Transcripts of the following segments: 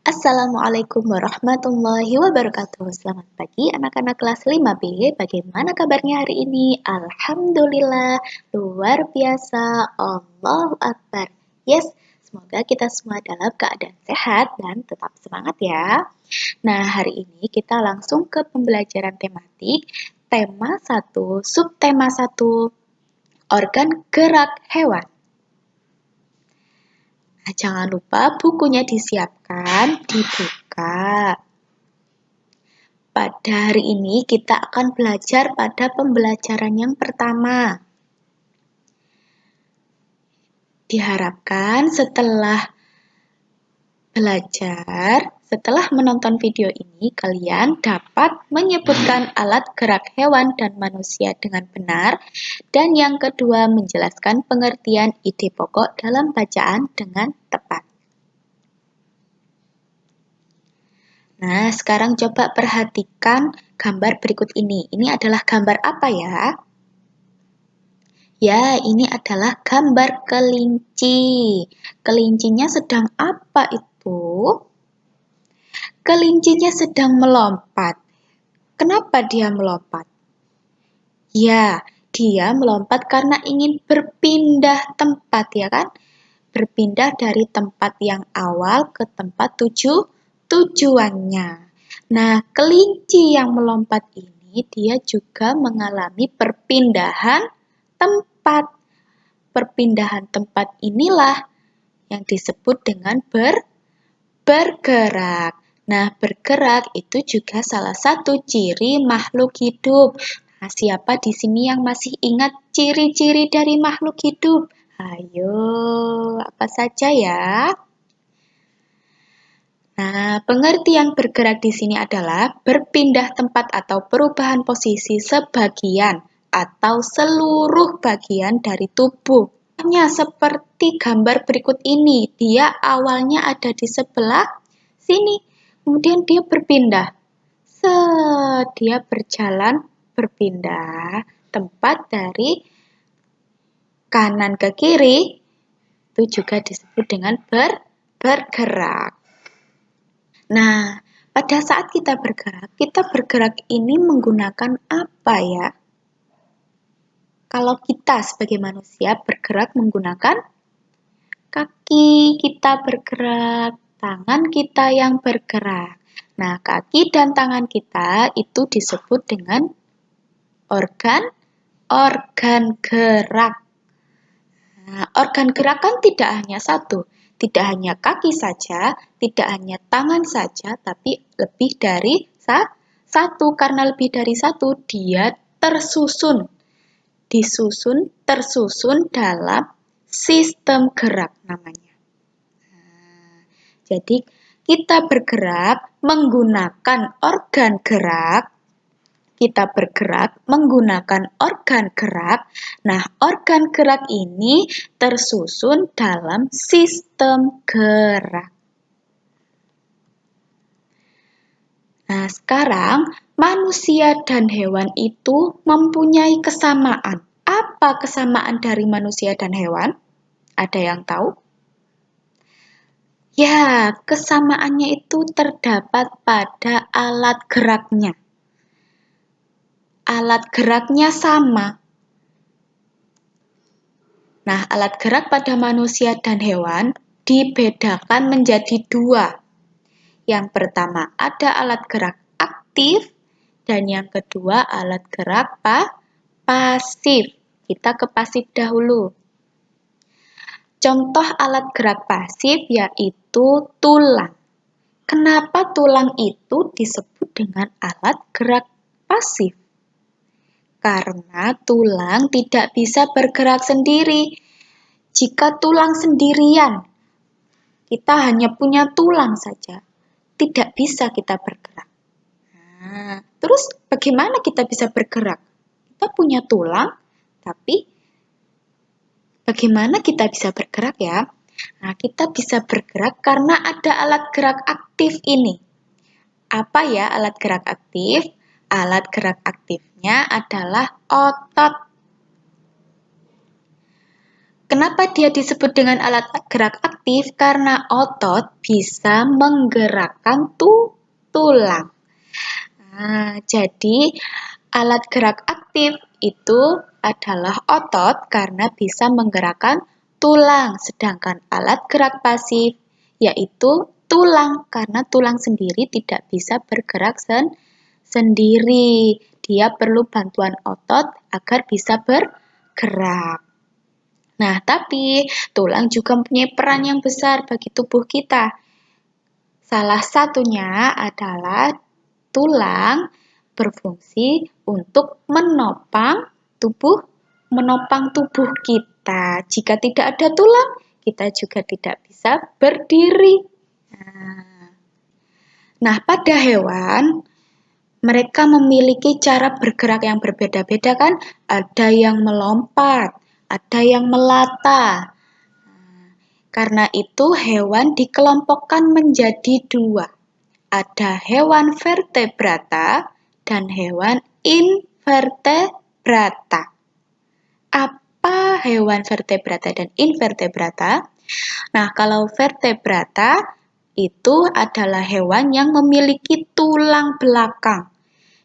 Assalamualaikum warahmatullahi wabarakatuh. Selamat pagi anak-anak kelas 5B. Bagaimana kabarnya hari ini? Alhamdulillah, luar biasa. Allahu Akbar. Yes, semoga kita semua dalam keadaan sehat dan tetap semangat ya. Nah, hari ini kita langsung ke pembelajaran tematik. Tema 1, subtema 1, organ gerak hewan. Nah, jangan lupa bukunya disiapkan, dibuka. Pada hari ini kita akan belajar pada pembelajaran yang pertama. Diharapkan setelah menonton video ini, kalian dapat menyebutkan alat gerak hewan dan manusia dengan benar. Dan yang kedua, menjelaskan pengertian ide pokok dalam bacaan dengan tepat. Nah, sekarang coba perhatikan gambar berikut ini. Ini adalah gambar apa ya? Ya, ini adalah gambar kelinci. Kelincinya sedang apa itu? Kelincinya sedang melompat. Kenapa dia melompat? Ya, dia melompat karena ingin berpindah tempat, ya kan? Berpindah dari tempat yang awal ke tempat tujuannya. Nah, kelinci yang melompat ini dia juga mengalami perpindahan tempat. Perpindahan tempat inilah yang disebut dengan bergerak. Nah, bergerak itu juga salah satu ciri makhluk hidup. Nah, siapa di sini yang masih ingat ciri-ciri dari makhluk hidup? Ayo, apa saja ya? Nah, pengertian bergerak di sini adalah berpindah tempat atau perubahan posisi sebagian atau seluruh bagian dari tubuh. Hanya seperti gambar berikut ini, dia awalnya ada di sebelah sini, kemudian dia berpindah. Dia berjalan berpindah tempat dari kanan ke kiri, itu juga disebut dengan bergerak. Nah, pada saat kita bergerak ini menggunakan apa ya? Kalau kita sebagai manusia bergerak menggunakan kaki kita bergerak, tangan kita yang bergerak. Nah, kaki dan tangan kita itu disebut dengan organ gerak. Nah, organ gerak kan tidak hanya satu. Tidak hanya kaki saja, tidak hanya tangan saja, tapi lebih dari satu. Karena lebih dari satu, dia tersusun dalam sistem gerak namanya. Nah, jadi kita bergerak menggunakan organ gerak. Nah, organ gerak ini tersusun dalam sistem gerak. Nah, sekarang manusia dan hewan itu mempunyai kesamaan. Apa kesamaan dari manusia dan hewan? Ada yang tahu? Ya, kesamaannya itu terdapat pada alat geraknya. Alat geraknya sama. Nah, alat gerak pada manusia dan hewan dibedakan menjadi dua. Yang pertama ada alat gerak aktif dan yang kedua alat gerak pasif. Kita ke pasif dahulu. Contoh alat gerak pasif yaitu tulang. Kenapa tulang itu disebut dengan alat gerak pasif? Karena tulang tidak bisa bergerak sendiri. Jika tulang sendirian, kita hanya punya tulang saja, tidak bisa kita bergerak. Nah, terus bagaimana kita bisa bergerak? Kita punya tulang, tapi bagaimana kita bisa bergerak ya? Nah, kita bisa bergerak karena ada alat gerak aktif ini. Apa ya alat gerak aktif? Alat gerak aktifnya adalah otot. Kenapa dia disebut dengan alat gerak aktif? Karena otot bisa menggerakkan tulang. Nah, jadi alat gerak aktif itu adalah otot karena bisa menggerakkan tulang, sedangkan alat gerak pasif yaitu tulang karena tulang sendiri tidak bisa bergerak sendiri. Dia perlu bantuan otot agar bisa bergerak. Nah, tapi tulang juga mempunyai peran yang besar bagi tubuh kita. Salah satunya adalah tulang berfungsi untuk menopang tubuh kita. Jika tidak ada tulang, kita juga tidak bisa berdiri. Nah, pada hewan, mereka memiliki cara bergerak yang berbeda-beda kan? Ada yang melompat, ada yang melata. Karena itu hewan dikelompokkan menjadi dua. Ada hewan vertebrata dan hewan invertebrata. Apa hewan vertebrata dan invertebrata? Nah, kalau vertebrata itu adalah hewan yang memiliki tulang belakang.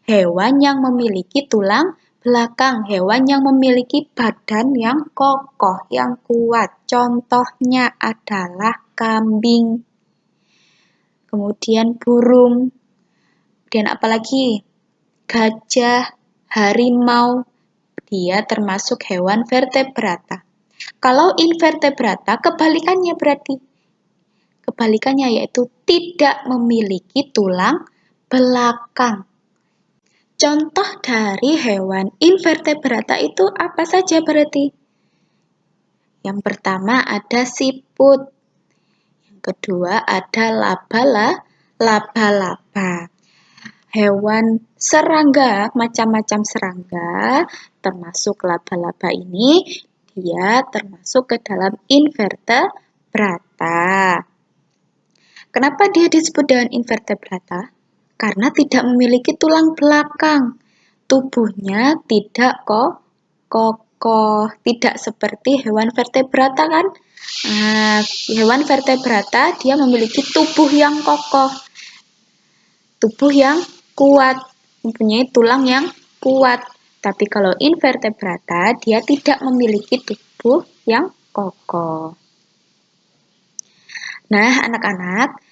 Hewan yang memiliki tulang belakang, hewan yang memiliki badan yang kokoh, yang kuat. Contohnya adalah kambing, kemudian burung, kemudian apalagi? Gajah, harimau, dia termasuk hewan vertebrata. Kalau invertebrata, kebalikannya berarti. Kebalikannya yaitu tidak memiliki tulang belakang. Contoh dari hewan invertebrata itu apa saja berarti? Yang pertama ada siput. Yang kedua ada laba-laba. Hewan serangga, macam-macam serangga, termasuk laba-laba ini, dia termasuk ke dalam invertebrata. Kenapa dia disebut dengan invertebrata? Karena tidak memiliki tulang belakang. Tubuhnya tidak kokoh, tidak seperti hewan vertebrata kan? Nah, hewan vertebrata dia memiliki tubuh yang kokoh, tubuh yang kuat, mempunyai tulang yang kuat. Tapi kalau invertebrata, dia tidak memiliki tubuh yang kokoh. Nah, anak-anak,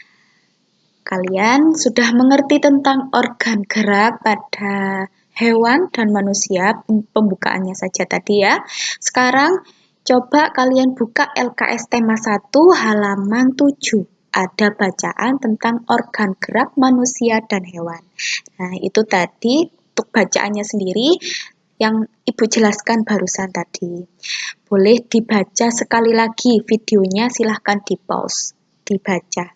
kalian sudah mengerti tentang organ gerak pada hewan dan manusia, pembukaannya saja tadi ya. Sekarang, coba kalian buka LKS tema 1 halaman 7. Ada bacaan tentang organ gerak manusia dan hewan. Nah, itu tadi untuk bacaannya sendiri yang Ibu jelaskan barusan tadi. Boleh dibaca sekali lagi videonya, silahkan di-pause, dibaca.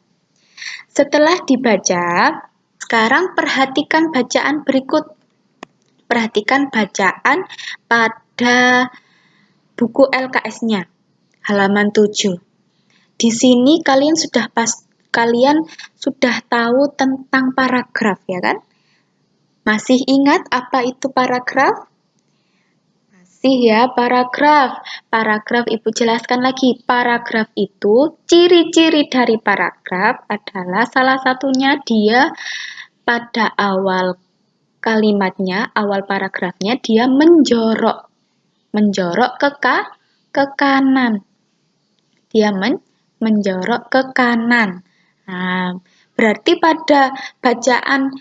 Setelah dibaca, sekarang perhatikan bacaan berikut. Perhatikan bacaan pada buku LKS-nya, halaman 7. Di sini kalian sudah tahu tentang paragraf ya kan? Masih ingat apa itu paragraf? Masih ya, paragraf. Paragraf Ibu jelaskan lagi. Paragraf itu ciri-ciri dari paragraf adalah salah satunya dia pada awal kalimatnya, awal paragrafnya dia menjorok ke kanan. Dia menjorok ke kanan. Nah, berarti pada bacaan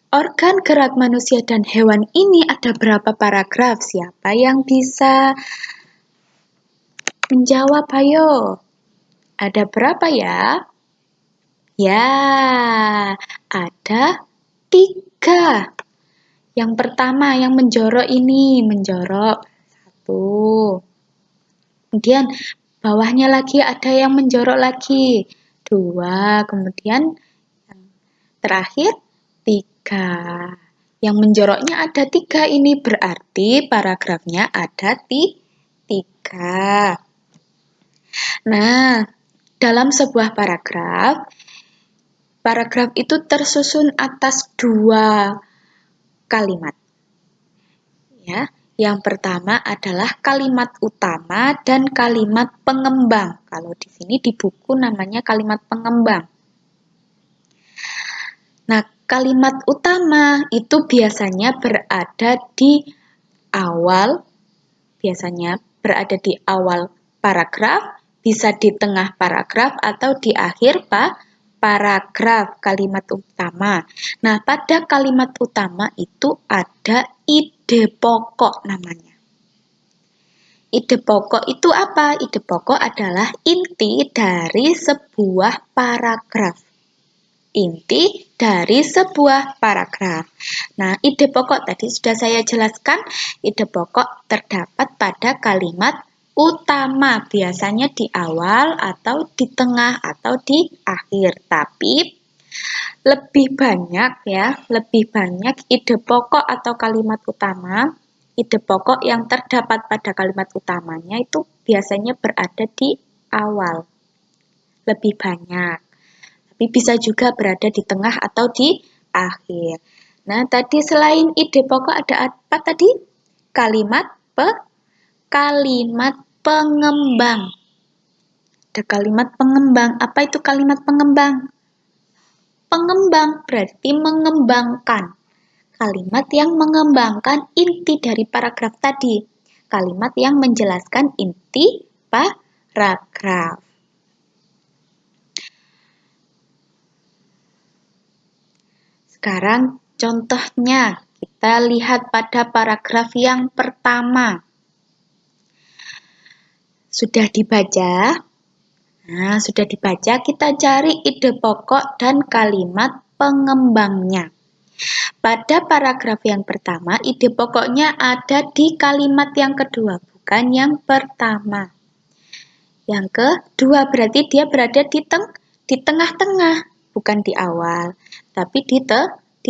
organ gerak manusia dan hewan ini ada berapa paragraf? Siapa yang bisa menjawab? Ayo. Ada berapa ya? Ya, ada 3. Yang pertama yang menjorok ini, menjorok 1. Kemudian bawahnya lagi ada yang menjorok lagi 2. Kemudian yang terakhir 3. Yang menjoroknya ada 3 ini berarti paragrafnya ada 3. Nah, dalam sebuah paragraf itu tersusun atas 2 kalimat. Ya, Yang pertama adalah kalimat utama dan kalimat pengembang. Kalau di sini di buku namanya kalimat pengembang. Nah, kalimat utama itu biasanya berada di awal, paragraf, bisa di tengah paragraf atau di akhir paragraf kalimat utama. Nah, pada kalimat utama itu ada ide pokok namanya. Ide pokok itu apa? Ide pokok adalah inti dari sebuah paragraf. Inti dari sebuah paragraf. Nah, ide pokok tadi sudah saya jelaskan. Ide pokok terdapat pada kalimat utama, biasanya di awal atau di tengah atau di akhir. Tapi lebih banyak ide pokok atau kalimat utama, ide pokok yang terdapat pada kalimat utamanya itu biasanya berada di awal. Lebih banyak. Tapi bisa juga berada di tengah atau di akhir. Nah, tadi selain ide pokok ada apa tadi? Kalimat pengembang. Ada kalimat pengembang. Apa itu kalimat pengembang? Pengembang berarti mengembangkan. Kalimat yang mengembangkan inti dari paragraf tadi. Kalimat yang menjelaskan inti paragraf. Sekarang contohnya kita lihat pada paragraf yang pertama. Sudah dibaca? Nah, sudah dibaca, kita cari ide pokok dan kalimat pengembangnya. Pada paragraf yang pertama, ide pokoknya ada di kalimat yang kedua, bukan yang pertama. Yang kedua berarti dia berada di tengah-tengah, bukan di awal, tapi di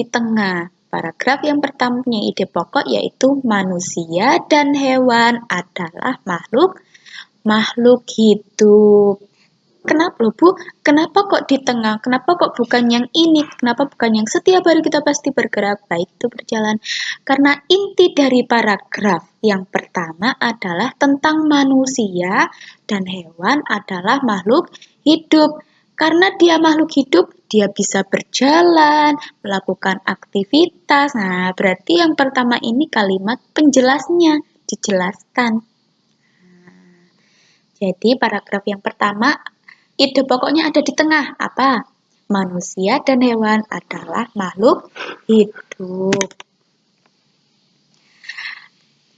tengah. Paragraf yang pertama punya ide pokok yaitu manusia dan hewan adalah makhluk hidup. Kenapa loh Bu? Kenapa kok di tengah? Kenapa kok bukan yang ini? Kenapa bukan yang setiap hari kita pasti bergerak, baik itu berjalan? Karena inti dari paragraf yang pertama adalah tentang manusia dan hewan adalah makhluk hidup. Karena dia makhluk hidup, dia bisa berjalan, melakukan aktivitas. Nah, berarti yang pertama ini kalimat penjelasnya, dijelaskan. Jadi paragraf yang pertama, ide pokoknya ada di tengah. Apa? Manusia dan hewan adalah makhluk hidup.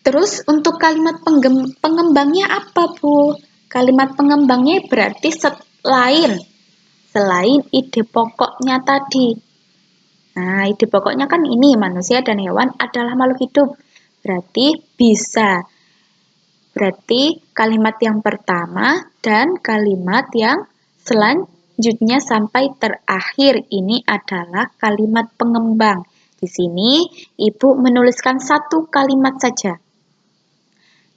Terus untuk kalimat pengembangnya apa, Bu? Kalimat pengembangnya berarti selain ide pokoknya tadi. Nah, ide pokoknya kan ini, manusia dan hewan adalah makhluk hidup. Berarti kalimat yang pertama dan kalimat yang selanjutnya sampai terakhir ini adalah kalimat pengembang. Di sini Ibu menuliskan satu kalimat saja.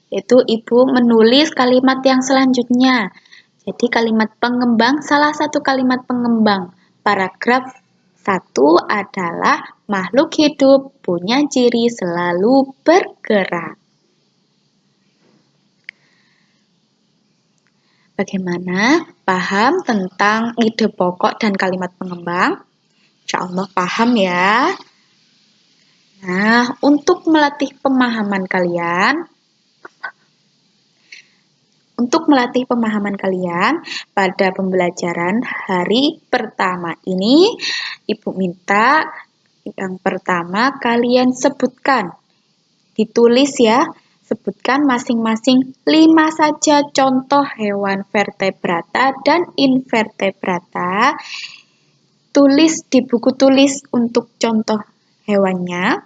Yaitu Ibu menulis kalimat yang selanjutnya. Jadi kalimat pengembang, salah satu kalimat pengembang. Paragraf 1 adalah makhluk hidup punya ciri selalu bergerak. Bagaimana? Paham tentang ide pokok dan kalimat pengembang? Insya Allah paham ya. Nah, untuk melatih pemahaman kalian, pada pembelajaran hari pertama ini, Ibu minta yang pertama kalian sebutkan, ditulis ya, sebutkan masing-masing 5 saja contoh hewan vertebrata dan invertebrata. Tulis di buku tulis untuk contoh hewannya.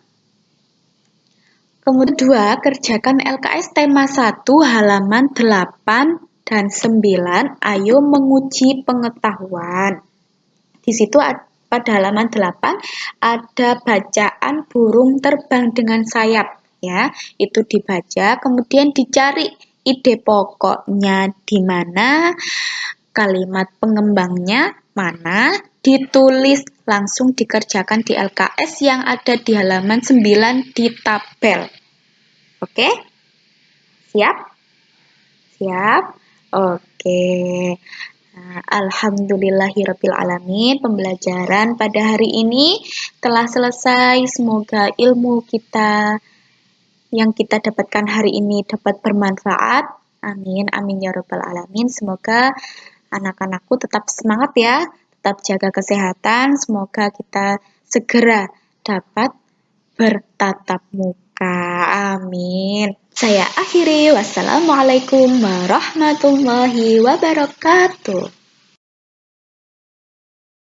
Kemudian kerjakan LKS tema 1 halaman 8 dan 9. Ayo menguji pengetahuan. Di situ pada halaman 8 ada bacaan burung terbang dengan sayap. Ya, itu dibaca, kemudian dicari ide pokoknya di mana, kalimat pengembangnya mana, ditulis langsung dikerjakan di LKS yang ada di halaman 9 di tabel. Oke? Siap? Siap? Oke. Nah, alhamdulillahirrabbilalamin, pembelajaran pada hari ini telah selesai. Semoga ilmu kita yang kita dapatkan hari ini dapat bermanfaat. Amin, amin ya rabbal alamin. Semoga anak-anakku tetap semangat ya, tetap jaga kesehatan. Semoga kita segera dapat bertatap muka. Amin. Saya akhiri. Wassalamualaikum warahmatullahi wabarakatuh.